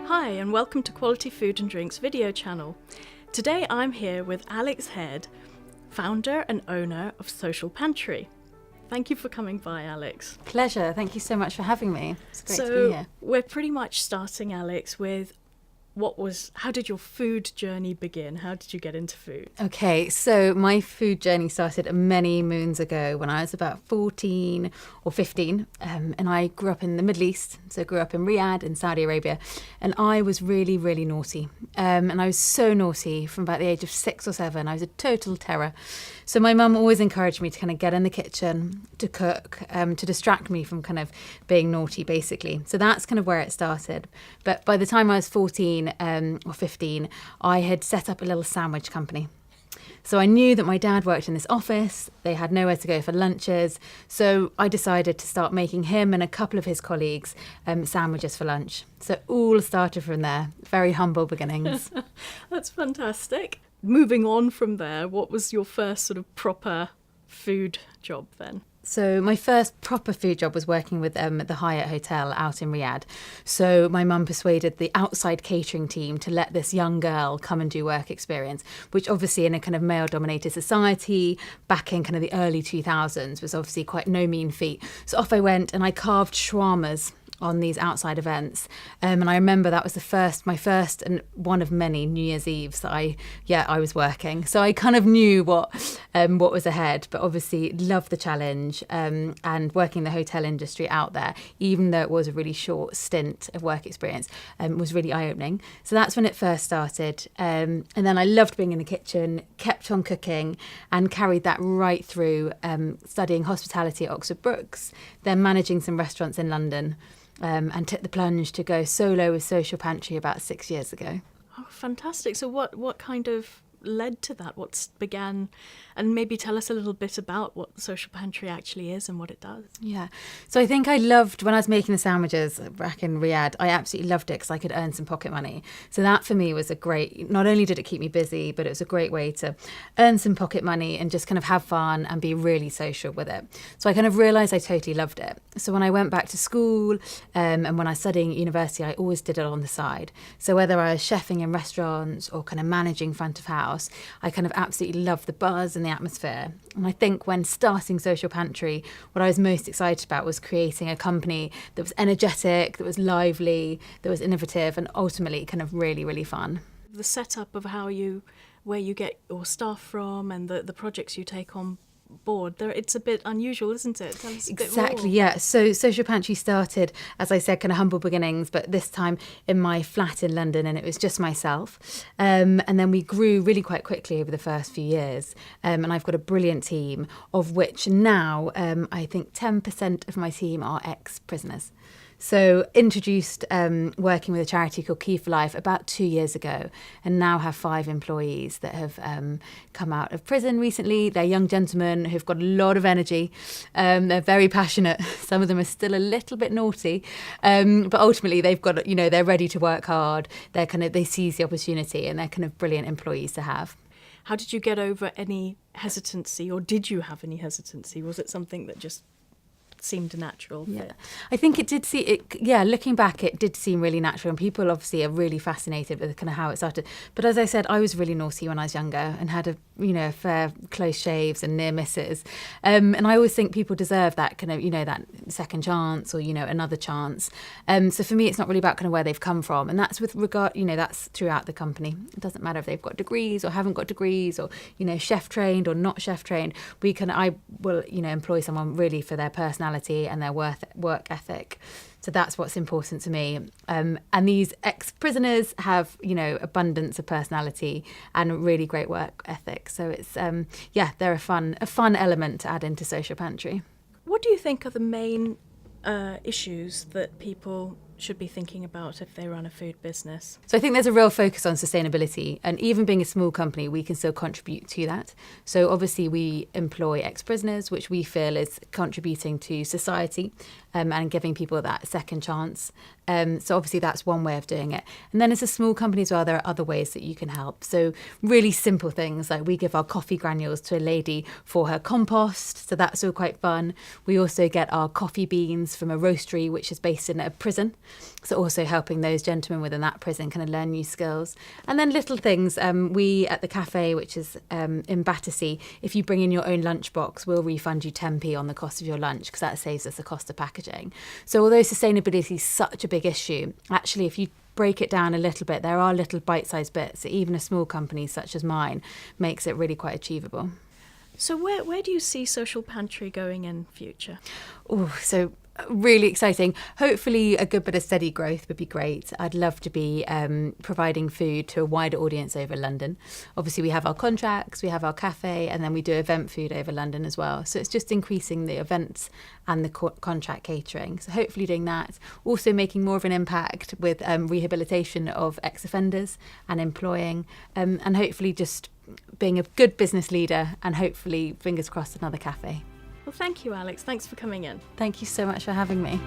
Hi and welcome to Quality Food and Drinks video channel. Today I'm here with Alex Head, founder and owner of Social Pantry. Thank you for coming by, Alex. Pleasure. Thank you so much for having me. It's great to be here. We're pretty much starting, Alex, with how did your food journey begin? How did you get into food? Okay, so my food journey started many moons ago when I was about 14 or 15, and I grew up in the Middle East, so grew up in Riyadh in Saudi Arabia, and I was really, really naughty. And I was so naughty from about the age of 6 or 7. I was a total terror. So my mum always encouraged me to kind of get in the kitchen, to cook, to distract me from kind of being naughty, basically. So that's kind of where it started. But by the time I was 14 or 15, I had set up a little sandwich company. So I knew that my dad worked in this office. They had nowhere to go for lunches. So I decided to start making him and a couple of his colleagues sandwiches for lunch. So it all started from there. Very humble beginnings. That's fantastic. Moving on from there, what was your first sort of proper food job then? So my first proper food job was working with the Hyatt Hotel out in Riyadh. So my mum persuaded the outside catering team to let this young girl come and do work experience, which obviously in a kind of male-dominated society back in kind of the early 2000s was obviously quite no mean feat. So off I went and I carved shawarmas on these outside events. And I remember that was my first and one of many New Year's Eves that I was working. So I kind of knew what was ahead, but obviously loved the challenge and working in the hotel industry out there, even though it was a really short stint of work experience, was really eye-opening. So that's when it first started. And then I loved being in the kitchen, kept on cooking and carried that right through studying hospitality at Oxford Brookes, then managing some restaurants in London. And took the plunge to go solo with Social Pantry about 6 years ago. Oh, fantastic. So what kind of led to that? What began? And maybe tell us a little bit about what Social Pantry actually is and what it does. Yeah. So I think I loved, when I was making the sandwiches back in Riyadh, I absolutely loved it because I could earn some pocket money. So that for me was not only did it keep me busy, but it was a great way to earn some pocket money and just kind of have fun and be really social with it. So I kind of realised I totally loved it. So when I went back to school and when I was studying at university, I always did it on the side. So whether I was chefing in restaurants or kind of managing front of house, I kind of absolutely loved the buzz and the atmosphere. And I think when starting Social Pantry, what I was most excited about was creating a company that was energetic, that was lively, that was innovative, and ultimately kind of really, really fun. The setup of where you get your staff from and the projects you take on board, it's a bit unusual, isn't it? Tell us a bit more. Exactly, yeah. So Social Pantry started, as I said, kind of humble beginnings, but this time in my flat in London, and it was just myself. And then we grew really quite quickly over the first few years. And I've got a brilliant team, of which now I think 10% of my team are ex-prisoners. So introduced working with a charity called Key for Life about 2 years ago, and now have 5 employees that have come out of prison recently. They're young gentlemen who've got a lot of energy. They're very passionate. Some of them are still a little bit naughty, but ultimately they've got, they're ready to work hard. They seize the opportunity, and they're kind of brilliant employees to have. How did you get over any hesitancy, or did you have any hesitancy? Was it something that just seemed natural? Yeah, I think looking back, it did seem really natural, and people obviously are really fascinated with kind of how it started. But as I said, I was really naughty when I was younger and had a fair close shaves and near misses, and I always think people deserve that kind of that second chance or another chance. So for me, it's not really about kind of where they've come from, and that's with regard that's throughout the company. It doesn't matter if they've got degrees or haven't got degrees, or chef trained or not chef trained. I will employ someone really for their personality and their work ethic. So that's what's important to me. And these ex-prisoners have, abundance of personality and really great work ethic. So it's, they're a fun element to add into Social Pantry. What do you think are the main issues that people should be thinking about if they run a food business? So I think there's a real focus on sustainability, and even being a small company, we can still contribute to that. So obviously we employ ex-prisoners, which we feel is contributing to society and giving people that second chance. So obviously that's one way of doing it. And then as a small company as well, there are other ways that you can help. So really simple things, like we give our coffee granules to a lady for her compost. So that's all quite fun. We also get our coffee beans from a roastery, which is based in a prison. So also helping those gentlemen within that prison kind of learn new skills. And then little things, we at the cafe, which is in Battersea, if you bring in your own lunchbox, we'll refund you 10p on the cost of your lunch, because that saves us the cost of packaging. So although sustainability is such a big issue, actually if you break it down a little bit, there are little bite-sized bits that even a small company such as mine makes it really quite achievable. So where do you see Social Pantry going in future? Oh, so really exciting. Hopefully a good bit of steady growth would be great. I'd love to be providing food to a wider audience over London. Obviously we have our contracts, we have our cafe, and then we do event food over London as well. So it's just increasing the events and the contract catering. So hopefully doing that. Also making more of an impact with rehabilitation of ex-offenders and employing, and hopefully just being a good business leader, and hopefully, fingers crossed, another cafe. Well, thank you, Alex. Thanks for coming in. Thank you so much for having me.